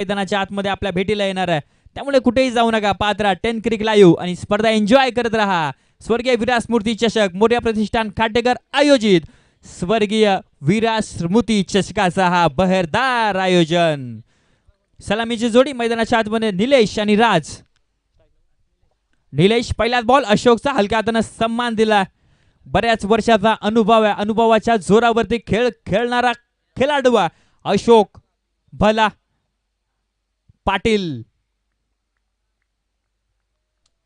मैदानाच्या आतमध्ये आपल्या भेटीला येणार आहे, त्यामुळे कुठेही जाऊ नका. पात्रा 10 क्रिक लाईव्ह आणि स्पर्धा एन्जॉय करत राहा. स्वर्गीय वीरा स्मृती चषक मोर्या प्रतिष्ठान खाटेकर आयोजित स्वर्गीय वीरा स्मृती चषकाचा हा बहरदार आयोजन. सलामीची जोडी मैदानाच्या आतमध्ये निलेश आणि राज. निलेश पहिलाच बॉल अशोकचा हलक्या हाताने सन्मान दिला. बऱ्याच वर्षाचा अनुभव आहे, अनुभवाच्या जोरावरती खेळ खेळणारा खेळाडू अशोक भला पाटील.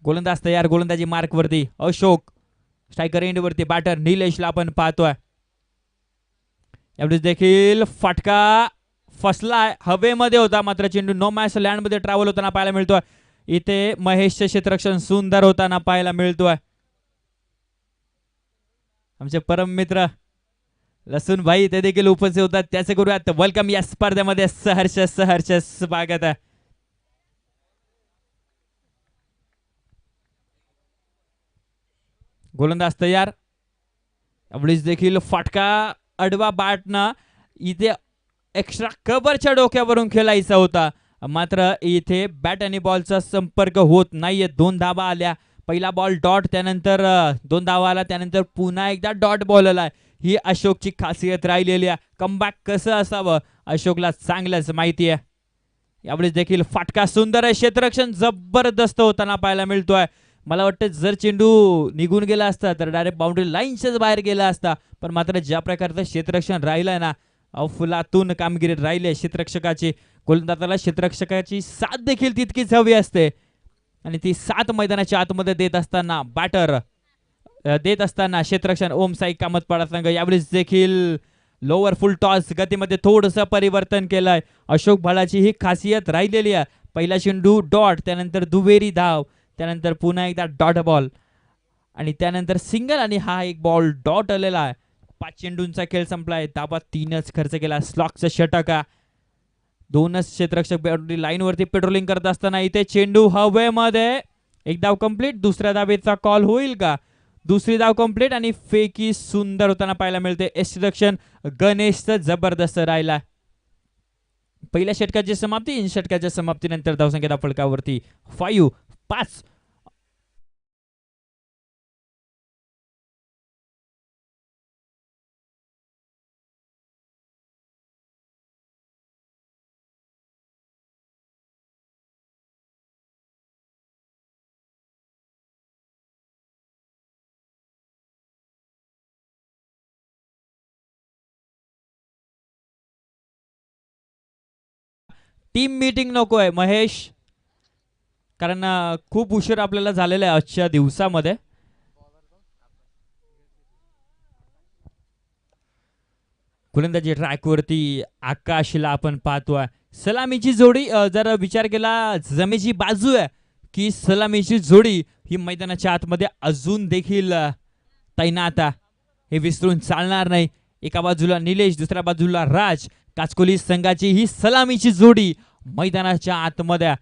गोलंदाज तयार, गोलंदाजी मार्क वरती अशोक. स्ट्रायकर एंड वरती बॅटर निलेशला आपण पाहतोय. यावेळेस देखील फटका फसलाय, हवेमध्ये होता मात्र चेंडू नो मॅच लँड मध्ये ट्रॅव्हल होताना पाहायला मिळतोय. इथे महेशचे क्षेत्ररक्षण सुंदर होताना पाहायला मिळतोय. आमचे परम मित्र लसून भाई ते देखील उपस्थित होतात, त्याचे करूयात वेलकम या स्पर्धेमध्ये. सहर्ष सहर्ष स्वागत आहे. गोलंदाज तयार. यावेळेस देखील फटका अडवा बॅटनं इथे एक्स्ट्रा कव्हरच्या डोक्यावरून खेळायचा होता, मात्र इथे बॅट आणि बॉलचा संपर्क होत नाहीये. 2 धावा आल्या. पहिला बॉल डॉट, त्यानंतर 2 धावा आला, त्यानंतर पुन्हा एकदा डॉट बॉल आला. ही अशोकची खासियत राहिलेली आहे. कमबॅक कसं असावं अशोकला चांगलंच माहिती आहे. यावेळेस देखील फटका सुंदर आहे, क्षेत्ररक्षण जबरदस्त होताना पाहायला मिळतोय. मला वाटतं जर चेंडू निघून गेला असता तर डायरेक्ट बाउंड्री लाईनच्याच बाहेर गेला असता, पण मात्र ज्या प्रकारचं क्षेत्ररक्षण राहिलंय ना, अफलातून कामगिरी राहिली आहे क्षेत्ररक्षकाची. गोलंदाजाला क्षेत्ररक्षकाची साथ देखील तितकीच हवी असते आणि ती साथ मैदानाच्या आतमध्ये देत असताना बॅटर देत असताना क्षेत्ररक्षण ओम साई कामतपाडा संघ यावेळेस देखील लोअर फुल टॉस गतीमध्ये थोडंसं परिवर्तन केलंय. अशोक भलाची ही खासियत राहिलेली आहे. पहिला चेंडू डॉट, त्यानंतर दुहेरी धाव, त्यानंतर पुन्हा एकदा डॉट बॉल आणि त्यानंतर सिंगल आणि हा एक बॉल डॉट आलेला आहे. 5 चेंडूंचा खेळ संपलाय. धाबा 3च खर्च केला. स्लॉकचं षटक. 2च क्षेत्ररक्षक बाउंड्री लाईन वरती पेट्रोलिंग करत असताना इथे चेंडू हवेमध्ये. एक धाव कंप्लीट. दुसऱ्या धावेचा कॉल होईल का? दुसरी धाव कंप्लीट आणि फेकी सुंदर होताना पाहायला मिळते. एक्स्ट्रक्शन गणेशचं जबरदस्त राहिला. पहिल्या षटकाची समाप्ती. षटकाच्या समाप्तीनंतर धावसंख्या फलकावरती 5. टीम मीटिंग नको आहे महेश, कारण खूप उशीर आपल्याला झालेला आहे आजच्या दिवसामध्ये. गोलंदाजी ट्रॅकवरती आकाशला आपण पाहतोय. सलामीची जोडी जर विचार केला जमेची बाजू आहे की सलामीची जोडी ही मैदानाच्या आतमध्ये अजून देखील तैनात आहे, हे विसरून चालणार नाही. एका बाजूला निलेश, दुसऱ्या बाजूला राज. काचकोली संघाची ही सलामीची जोडी मैदानाच्या आतमध्ये.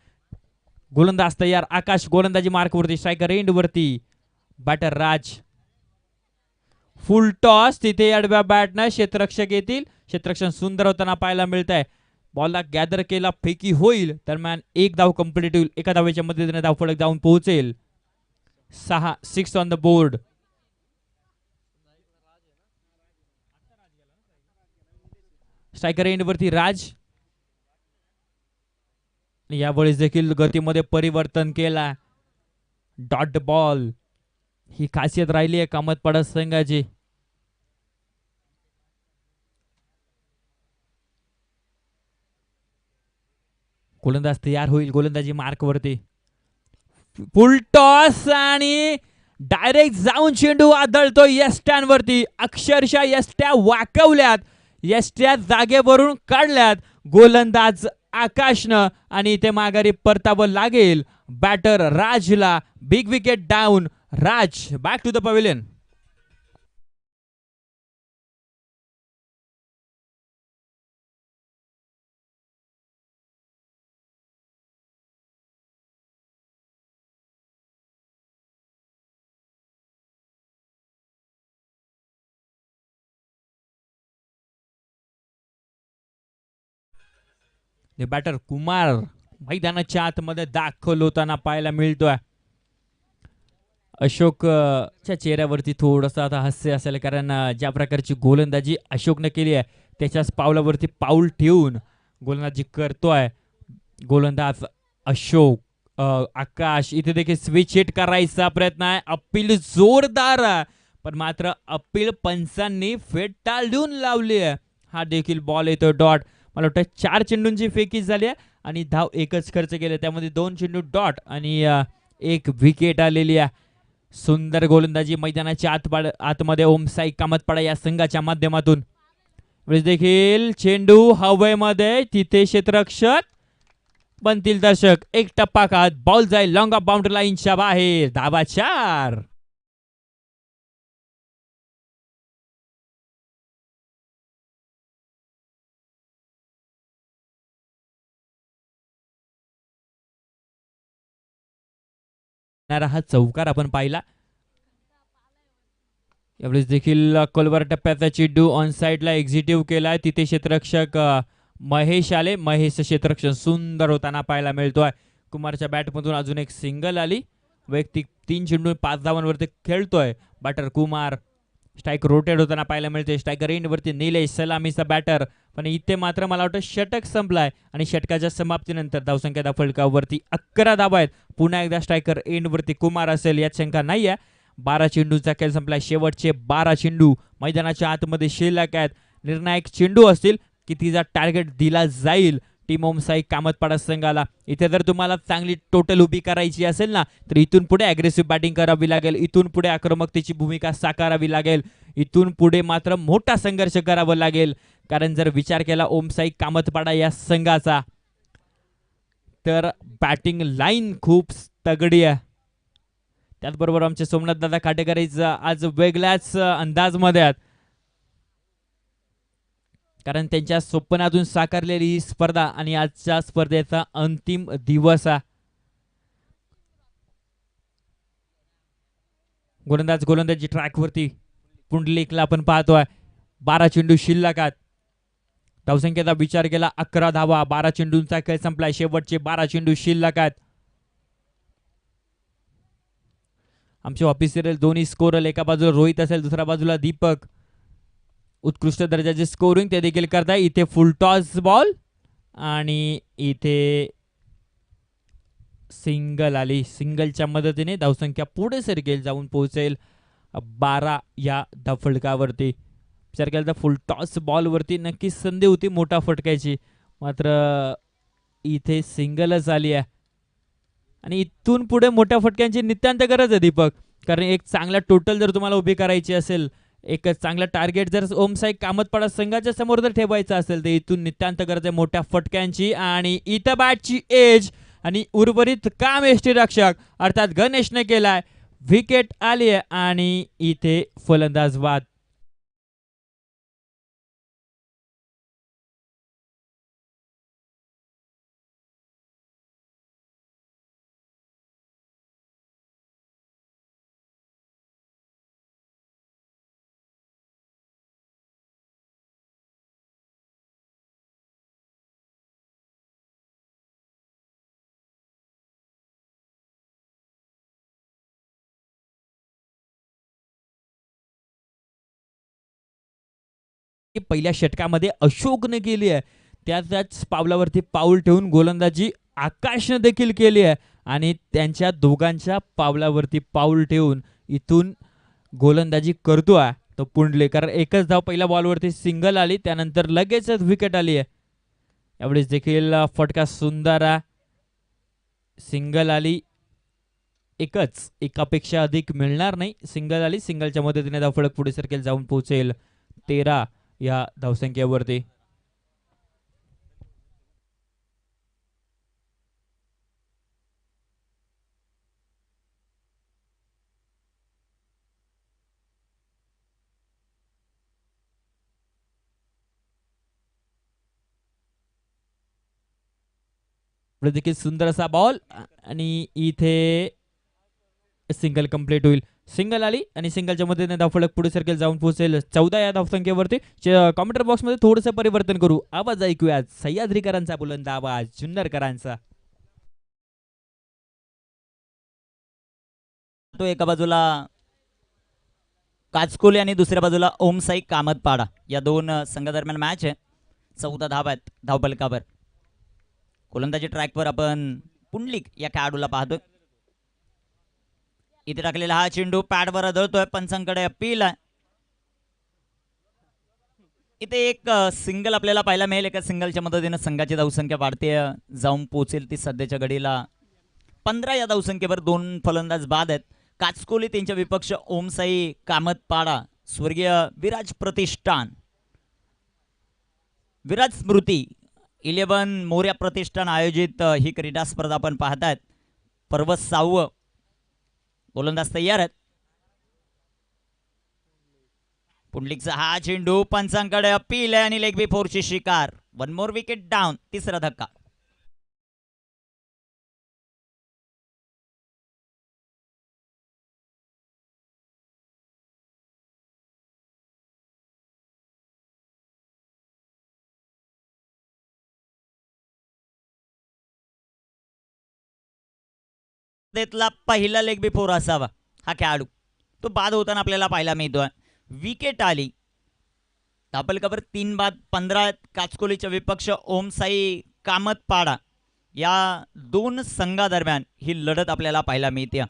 गोलंदाज तयार. आकाश गोलंदाजी मार्क वरती, स्ट्रायकर एंड वरती बॅटर राज. Full toss. तिथे आडव्या बॅटनं क्षेत्ररक्षक येतील. क्षेत्ररक्षण सुंदर होताना पाहायला मिळत आहे. बॉलला गॅदर केला, फेकी होईल. दरम्यान एक धाव कंप्लीट होईल. एका धावेच्या मदतीने धाव फलक जाऊन पोहोचेल. 6 on the board. Striker end वरती राज. यावेळेस देखील गतीमध्ये परिवर्तन केला. डॉट बॉल ही खासियत राहिली आहे कामतपाडा संघाची. गोलंदाज तयार होईल. गोलंदाजी मार्क वरती. फुल टॉस आणि डायरेक्ट जाऊन चेंडू आदळतो यष्ट्यां वरती. अक्षरशः यष्ट्या वाकवल्यात, यष्ट्या जागेवरून काढल्यात गोलंदाज आकाशनं आणि इथे माघारी परतावं लागेल बॅटर राजला. Big wicket down. Raj back to the pavilion. Batter Kumar मैदानाच्या आतमध्ये दाखल होताना पाहायला मिळतोय. अशोकच्या चेहऱ्यावरती थोडंसं आता हास्य असेल, कारण ज्या प्रकारची गोलंदाजी अशोकने केली आहे त्याच्याच पावलावरती पाऊल ठेवून गोलंदाजी करतोय गोलंदाज अशोक. आकाश इथे देखील स्विच हिट करायचा प्रयत्न आहे. अपील जोरदार आहे, पण मात्र अपील पंचांनी फेटाळून लावली आहे. हा देखील बॉल येतो डॉट. मला वाटतं 4 चेंडूंची फेकी झाली आहे आणि धाव एकच खर्च केले, त्यामध्ये 2 चेंडू डॉट आणि 1 विकेट आलेली आहे. सुंदर गोलंदाजी मैदानाच्या आतमध्ये ओमसाई कामतपाडा या संघाच्या माध्यमातून. देखील चेंडू हवेमध्ये, तिथे क्षेत्ररक्षक बनतील दर्शक. एक टप्पा खात बॉल जाईल लॉंग ऑफ बाउंड्री लाईनच्या बाहेर. धावा 4. हा चौकार आपण पाहिला. यावेळेस देखील कोलवर टप्प्याचा चेंडू ऑन साइडला एक्झिक्यूट केलाय. तिथे क्षेत्ररक्षक महेश आले. महेश क्षेत्ररक्षण सुंदर होताना पाहायला मिळतोय. कुमारच्या बॅटमधून अजून एक सिंगल आली. वैयक्तिक 3 चेंडू 5 धावांवरती खेळतोय बॅटर कुमार. स्ट्राईक रोटेट होताना पाहायला मिळते. स्ट्रायकर एंडवरती निलेश सलामीचा बॅटर, पण इथे मात्र मला वाटतं षटक संपलाय आणि षटकाच्या समाप्तीनंतर धावसंख्या फलकावरती 11 धावा आहेत. पुन्हा एकदा स्ट्रायकर एंडवरती कुमार असेल यात शंका नाही आहे. 12 चेंडूचा खेळ संपलाय. शेवटचे 12 चेंडू मैदानाच्या आतमध्ये शिल्लक आहेत. निर्णायक चेंडू असतील की तिचा टार्गेट दिला जाईल टीम ओमसाई कामतपाडा संघाला. इथे जर तुम्हाला चांगली टोटल उभी करायची असेल ना, तर इथून पुढे अग्रेसिव्ह बॅटिंग करावी लागेल. इथून पुढे आक्रमकतेची भूमिका साकारावी लागेल. इथून पुढे मात्र मोठा संघर्ष करावा लागेल, कारण जर विचार केला ओमसाई कामतपाडा या संघाचा तर बॅटिंग लाईन खूप तगडी आहे. त्याचबरोबर आमचे सोमनाथ दादा खाटेकरीचा आज वेगळ्याच अंदाजमध्ये आहेत, कारण त्यांच्या स्वप्नातून साकारलेली ही स्पर्धा आणि आजच्या स्पर्धेचा अंतिम दिवस आहे. गोलंदाजी ट्रॅकवरती पुंडलिकला आपण पाहतोय. 12 चेंडू शिल्लक आहेत. धावसंख्येचा विचार केला 11 धावा. 12 चेंडूंचा खेळ संपलाय. शेवटचे 12 चेंडू शिल्लक आहेत. आमचे ऑफिशियल दोन्ही स्कोरर, एका बाजूला रोहित असेल दुसऱ्या बाजूला दीपक, उत्कृष्ट दर्जाचे स्कोरिंग ते देखील करताय. इथे फुल टॉस बॉल आणि इथे सिंगल आली. सिंगलच्या मदतीने धावसंख्या पुढे सरकेल, जाऊन पोहोचेल 12 या धावफलकावरती. विचार केला तर फुल टॉस बॉलवरती नक्कीच संधी होती मोठा फटकायची, मात्र इथे सिंगलच आली आहे. आणि इथून पुढे मोठ्या फटक्यांची नितांत गरज आहे दीपक, कारण एक चांगला टोटल जर तुम्हाला उभी करायची असेल, एक चांगला टार्गेट जर ओमसाई कामतपाडा संघाच्या समोर जर ठेवायचा असेल, तर इथून नितांत गरज आहे मोठ्या फटक्यांची. आणि इथं बॅटची एज आणि उर्वरित काम यष्टीरक्षक अर्थात गणेशने केलाय. विकेट आली आहे आणि इथे फलंदाज बाद. पहिल्या षटकामध्ये अशोकने केली आहे, त्याच पावलावरती पाऊल ठेवून गोलंदाजी आकाशने देखील केली आहे आणि त्यांच्या दोघांच्या पावलावरती पाऊल ठेवून इथून गोलंदाजी करतोय तो पुंडलेकर. एकच धाव पहिल्या बॉलवरती सिंगल आली, त्यानंतर लगेचच विकेट आली आहे. यावेळेस देखील फटका सुंदर सिंगल आली. एकच, एकापेक्षा अधिक मिळणार नाही. सिंगल आली, सिंगलच्या मदतीने धावफलक पुढे सरकेल, जाऊन पोहोचेल 13 या धावसंख्येवरती. देखील सुंदर असा बॉल आणि इथे सिंगल कंप्लीट होईल. सिंगल आली आणि सिंगलच्या मदतीने धावफलक पुढे सरकेल जाऊन पोहोचेल 14 या धावसंख्येवरती. कॉमेंटर बॉक्समध्ये थोडंसं परिवर्तन करू. आवाज ऐकूया सह्याद्रीकरांचा बुलंद आवाज जुन्नरकरांचा. तो एका बाजूला काचकोली आणि दुसऱ्या बाजूला ओमसाई कामतपाडा या दोन संघादरम्यान मॅच आहे. 14 धावा आहेत धावफलकावर. गोलंदाजी ट्रॅकवर आपण पुंडलिक या खेळाडूला पाहतोय. इथे टाकलेला हा चेंडू पॅडवर आदळतोय. पंचांकडे अपील आहे. इथे एक सिंगल आपल्याला पाहायला मिळेल. एका सिंगलच्या मदतीने संघाची धावसंख्या वाढते जाऊन पोहोचेल ती सध्याच्या घडीला 15 या धावसंख्येवर. दोन फलंदाज बाद आहेत. काचकोली त्यांच्या विपक्ष ओमसाई कामतपाडा स्वर्गीय विराज प्रतिष्ठान विराज स्मृती 11 मोर्या प्रतिष्ठान आयोजित ही क्रीडा स्पर्धा आपण पाहतायत. पर्व 6. गोलंदाज तयार आहेत. पुंडलिकचा हा चेंडू पंचांकडे अपील आहे आणि लेग बी फोरची शिकार. 1 मोर विकेट डाऊन. तिसरा धक्का. पहिला लेग बी फोर असावा हा खेळाडू. तो बाद होताना आपल्याला पाहायला मिळतोय. विकेट आली. धावफलकावर 3 बाद 15. काचकोलीच्या विपक्ष ओमसाई कामतपाडा या दोन संघादरम्यान ही लढत आपल्याला पाहायला मिळते. या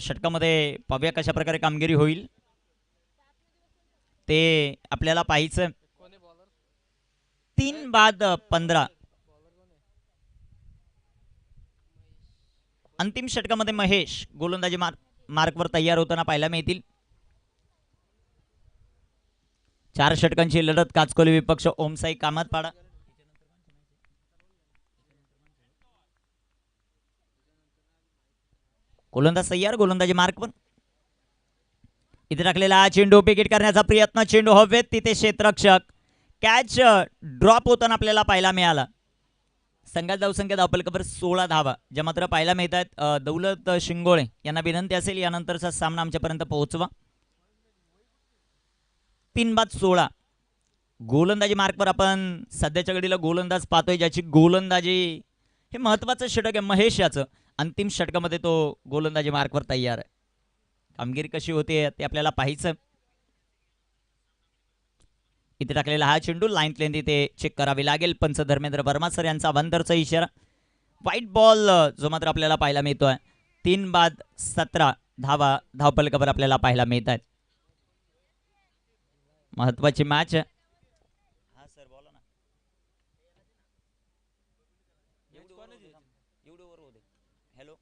षटकामध्ये पाहूया कशा प्रकारे कामगिरी होईल ते आपल्याला पाहायचं. 3 बाद 15. अंतिम षटकामध्ये महेश गोलंदाजी मार्कवर तयार होताना पाहायला मिळतील. 4 षटकांची लढत काचकोली विपक्ष ओमसाई कामतपाडा. गोलंदाज तयार. गोलंदाजी मार्कवर. इथे टाकलेला हा चेंडू विकेट करण्याचा प्रयत्न. चेंडू हवेत. तिथे क्षेत्ररक्षक. कॅच ड्रॉप होताना आपल्याला पाहायला मिळाला. संघात धावसंख्या धावफलकावर 16 धावा ज्या मात्र पाहायला मिळत आहेत. दौलत शिंगोळे यांना विनंती असेल यानंतरचा सामना आमच्यापर्यंत पोहोचवा. 3 बाद 16. गोलंदाजी मार्कवर आपण सध्याच्या घडीला गोलंदाज पाहतोय ज्याची गोलंदाजी हे महत्वाचं षटक आहे महेश याचं. अंतिम षटकामध्ये तो गोलंदाजी मार्कवर तयार आहे. कामगिरी कशी होते ते आपल्याला पाहायचं. इथे टाकलेला हा चेंडू लाईन लेंथ इथे चेक करावी लागेल. पंच धर्मेंद्र वर्मा सर यांचा अवांतरचा इशारा. व्हाईट बॉल जो मात्र आपल्याला पाहायला मिळतोय. 3 बाद 17 धावा धावफलकावर आपल्याला पाहायला मिळत आहेत. महत्वाची मॅच. हा सर बोला ना. हॅलो.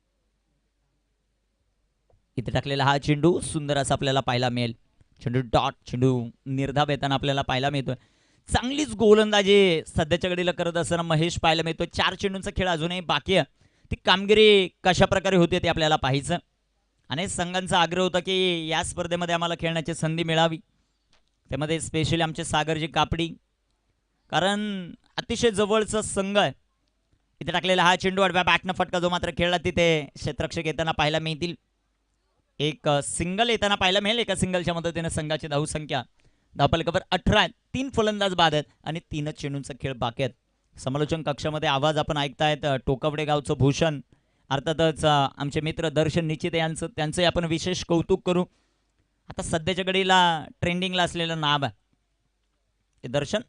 इथे टाकलेला हा चेंडू सुंदर असा आपल्याला पाहायला मिळेल. चेंडू डॉट चेंडू निर्धाव येताना आपल्याला पाहायला मिळतोय. चांगलीच गोलंदाजी सध्याच्या घडीला करत असताना महेश पाहायला मिळतोय. 4 चेंडूंचा खेळ अजूनही बाकी आहे. ती कामगिरी कशा प्रकारे होते ते आपल्याला पाहायचं. अनेक संघांचा आग्रह होता की या स्पर्धेमध्ये आम्हाला खेळण्याची संधी मिळावी. त्यामध्ये स्पेशली आमचे सागरजी कापडी कारण अतिशय जवळचा संघ आहे. इथे टाकलेला हा चेंडू आडव्या बॅटनं फटका जो मात्र खेळला तिथे क्षेत्ररक्षक येताना पाहायला मिळतील. एक सिंगल येताना पाहायला मिळेल. एका सिंगलच्या मदतीने संघाची धावसंख्या धावफलकावर 18 आहेत. 3 फलंदाज बाद आहेत आणि 3च चेंडूंचा खेळ बाकी आहेत. समालोचन कक्षामध्ये आवाज आपण ऐकतायत टोकावडे गावचं भूषण अर्थातच आमचे मित्र दर्शन निश्चित यांचं त्यांचंही आपण विशेष कौतुक करू. आता सध्याच्या घडीला ट्रेंडिंगला असलेलं नाव आहे दर्शन.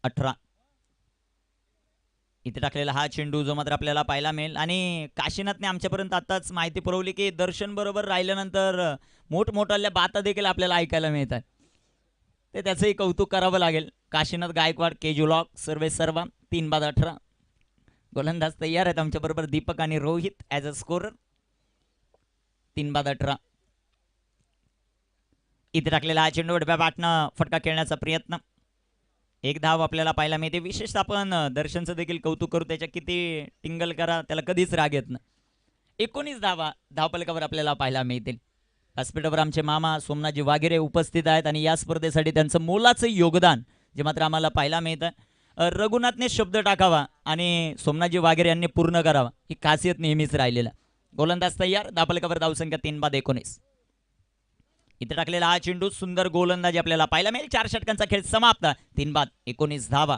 18. इथे टाकलेला हा चेंडू जो मात्र आपल्याला पाहायला मिळेल आणि काशीनाथने आमच्यापर्यंत आताच माहिती पुरवली की दर्शन बरोबर राहिल्यानंतर मोठमोठ्या बाता देखील आपल्याला ऐकायला मिळतात. ते त्याचंही कौतुक करावं लागेल. काशीनाथ गायकवाड केजुलॉक सर्वे सर्व 3 बाद 18. गोलंदाज तयार आहेत आमच्याबरोबर दीपक आणि रोहित ॲज अ स्कोरर. 3 बाद 18. इथे टाकलेला हा चेंडू उडव्या बॅटनं फटका खेळण्याचा प्रयत्न. 1 धाव आपल्याला पाहायला मिळते. विशेषतः आपण दर्शनचं देखील कौतुक करू. त्याच्या किती टिंगल करा त्याला कधीच राग येत नाही. 19 धावा धावफलकावर आपल्याला पाहायला मिळतील. व्यासपीठावर आमचे मामा सोमनाथजी वाघेरे उपस्थित आहेत आणि या स्पर्धेसाठी त्यांचं मोलाचं योगदान जे मात्र आम्हाला पाहायला मिळतं. रघुनाथने शब्द टाकावा आणि सोमनाथजी वाघेरे यांनी पूर्ण करावा ही खासियत नेहमीच राहिलेला. गोलंदाज तयार, धापलकावर धावसंख्या 3 बाद 19. इथे टाकलेला हा चेंडू सुंदर गोलंदाजी आपल्याला पाहायला मिळेल. 4 षटकांचा खेळ समाप्त. 3 बाद 19 धावा.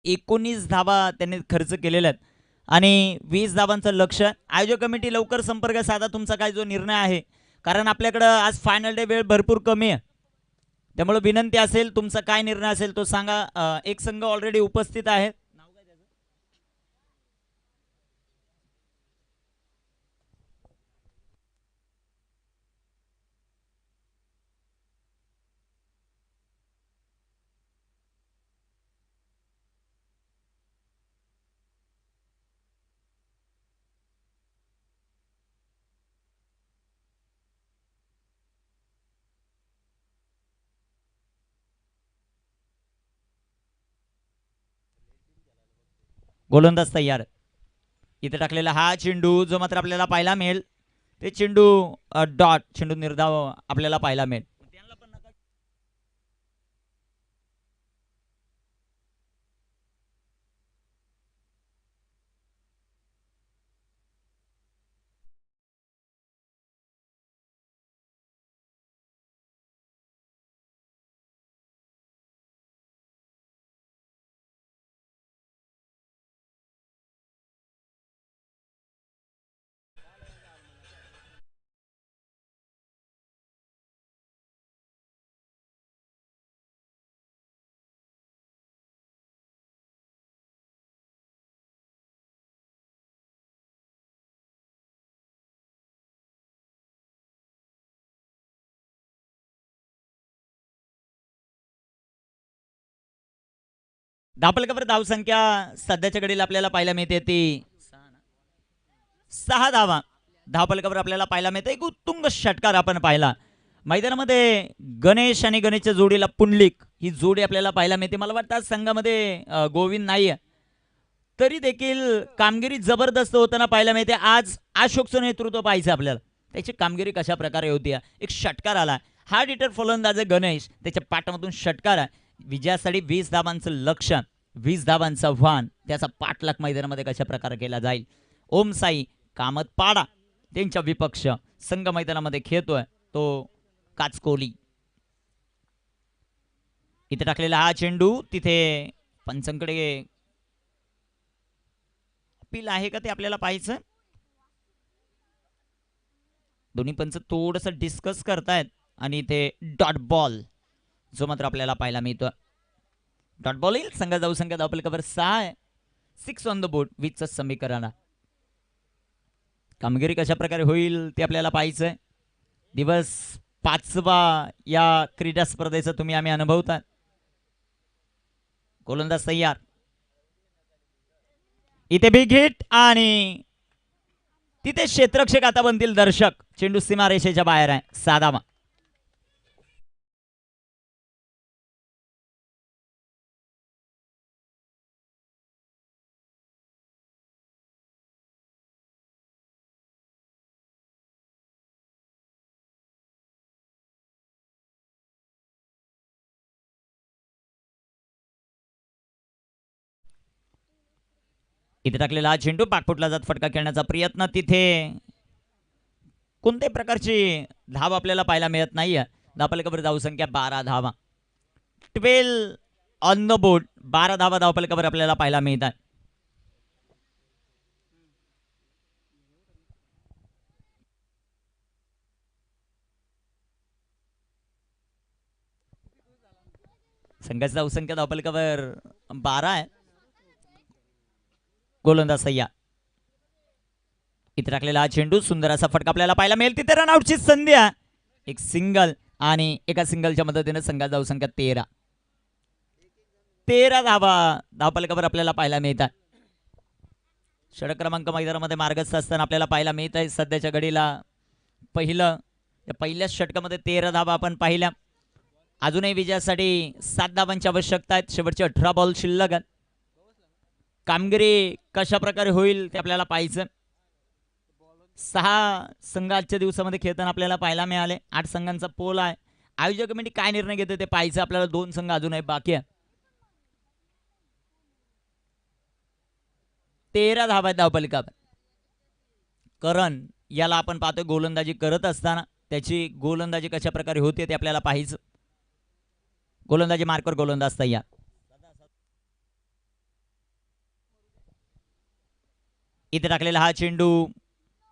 एकोणीस धावा त्यांनी खर्च केलेल्या आहेत आणि 20 धावांचं लक्ष्य. आयोजक कमिटी लवकर संपर्क साधा, तुमचा काय जो निर्णय आहे, कारण आपल्याकडं आज फायनल डे वेळ भरपूर कमी आहे. त्यामुळे विनंती असेल, तुमचा काय निर्णय असेल तो सांगा. एक संघ ऑलरेडी उपस्थित आहे. गोलंदाज तयार. इथे टाकलेला हा चेंडू जो मात्र आपल्याला पाहायला मिळेल ते चेंडू डॉट चेंडू निर्धाव आपल्याला पाहायला मिळेल. धावफलकावर धावसंख्या सध्याच्या घडीला आपल्याला पाहायला मिळते ती 6 धावा धावफलकावर आपल्याला पाहायला मिळते. एक उत्तुंग षटकार आपण पाहिला मैदानामध्ये. गणेश आणि गणेशच्या जोडीला पुंडलिक ही जोडी आपल्याला पाहायला मिळते. मला वाटतं आज संघामध्ये गोविंद नाही आहे तरी देखील कामगिरी जबरदस्त होताना पाहायला मिळते. आज अशोकचं नेतृत्व पाहायचं आपल्याला, त्याची कामगिरी कशा प्रकारे होती. एक षटकार आला, हार्ड हिटर फलंदाज गणेश, त्याच्या पाठामधून षटकार आहे. विजयासाठी 20 धावांचं लक्ष, 20 धावांचं आव्हान, त्याचा पाठलाग मैदानामध्ये कशा प्रकारे केला जाईल. ओम साई कामतपाडा त्यांच्या विपक्ष संघ मैदानामध्ये खेळतोय तो काचकोली. इथे टाकलेला हा चेंडू तिथे पंचांकडे अपील आहे का ते आपल्याला पाहायचं. दोन्ही पंच थोडस डिस्कस करतायत आणि इथे डॉट बॉल जो मात्र आपल्याला पाहायला मिळतो. डॉट बॉल येईल. संघ जाऊ संख्या धावफलकावर 6 आहे. 6 ऑन द बोर्ड विथचं समीकरण. कामगिरी कशा प्रकारे होईल ते आपल्याला पाहायचंय. दिवस 5वा या क्रीडा स्पर्धेचा तुम्ही आम्ही अनुभवतात. गोलंदाज तयार. इथे बिग हिट आणि तिथे क्षेत्ररक्षक आता बनतील दर्शक. चेंडू सीमारेषेच्या बाहेर आहे. 6 धावा. इथे टाकलेला हा चेंडू पाकफुटला जात फटका खेळण्याचा प्रयत्न. तिथे कोणत्याही प्रकारची धाव आपल्याला पाहायला मिळत नाहीये. धावफलकावर धावसंख्या 12 धावा. 12 ऑन द बोर्ड. 12 धावा धावफलकावर आपल्याला पाहायला मिळतात. संघाची धावसंख्या धावफलकावर 12 आहे. गोलंदाज सय्या. इथे टाकलेला हा चेंडू सुंदर असा फटका आपल्याला पाहायला मिळेल. तिथे रनआउटची संधी आहे. एक सिंगल आणि एका सिंगलच्या मदतीने संघाची धावसंख्या 13. 13 धावा धावफलकावर आपल्याला पाहायला मिळतात. षटक क्रमांक मैदानामध्ये मार्गस्थ असताना आपल्याला पाहायला मिळत आहे सध्याच्या घडीला पहिल्याच षटकामध्ये 13 धावा आपण पाहिल्या. अजूनही विजयासाठी 7 धावांची आवश्यकता आहे. शेवटचे 18 बॉल शिल्लक आहेत. कामगिरी कशा प्रकारे होईल ते आपल्याला पाहायचं. 6 संघ आजच्या दिवसामध्ये खेळताना आपल्याला पाहायला मिळाले. 8 संघांचा पोल आहे. आयोजक कमिटी काय निर्णय घेते ते पाहायचं आपल्याला. 2 संघ अजूनही बाकी आहे. 13 धावा धावफलकावर. करण याला आपण पाहतोय गोलंदाजी करत असताना त्याची गोलंदाजी कशा प्रकारे होते ते आपल्याला पाहायचं. गोलंदाजी मार्कवर गोलंदाज तयार. इथे टाकलेला हा चेंडू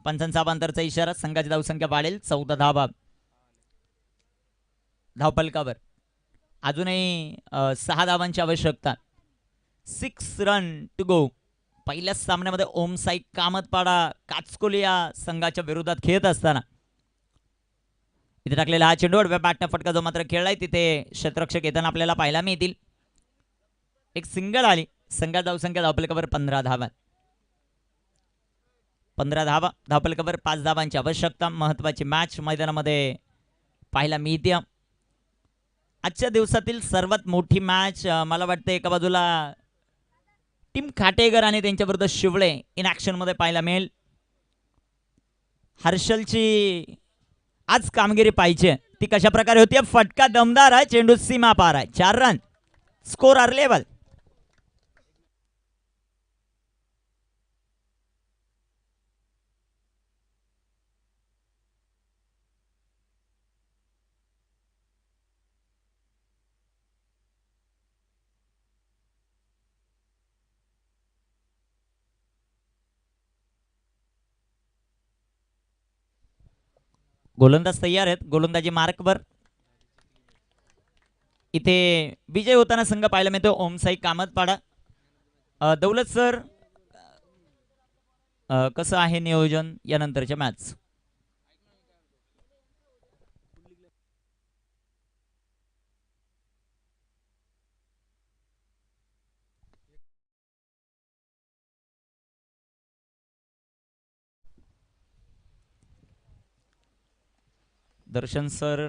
पंचांचा अंतरचा इशारा. संघाची धावसंख्या वाढेल. 14 धावा धावफलकावर. अजूनही 6 धावांची आवश्यकता. 6 रन टू गो. पहिल्याच सामन्यामध्ये ओमसाई कामतपाडा काचकोली या संघाच्या विरोधात खेळत असताना इथे टाकलेला हा चेंडू आडव्या बॅटने फटका जो मात्र खेळलाय तिथे क्षेत्ररक्षक येताना आपल्याला पाहायला मिळतील. एक सिंगल आली. संघाची धावसंख्या धावफलकावर 15 धावा. 15 धावा धावफलकावर 5 धावांची आवश्यकता. महत्वाची मॅच मैदानामध्ये पाहायला मिळते. आजच्या दिवसातील सर्वात मोठी मॅच मला वाटतं एका बाजूला टीम खाटेकर आणि त्यांच्या विरुद्ध शिवळे इन ऍक्शन मध्ये पाहायला मिळेल. हर्षलची आज कामगिरी पाहिजे ती कशा प्रकारे होती. फटका दमदार आहे. चेंडू सीमा पार आहे. 4 रन स्कोर आर लेवल. गोलंदाज तयार आहेत. गोलंदाजी मार्कवर. इथे विजय होताना संघ पाहायला मिळतो ओमसाई कामतपाडा. दौलत सर कसं आहे नियोजन यानंतरच्या मॅच. दर्शन सर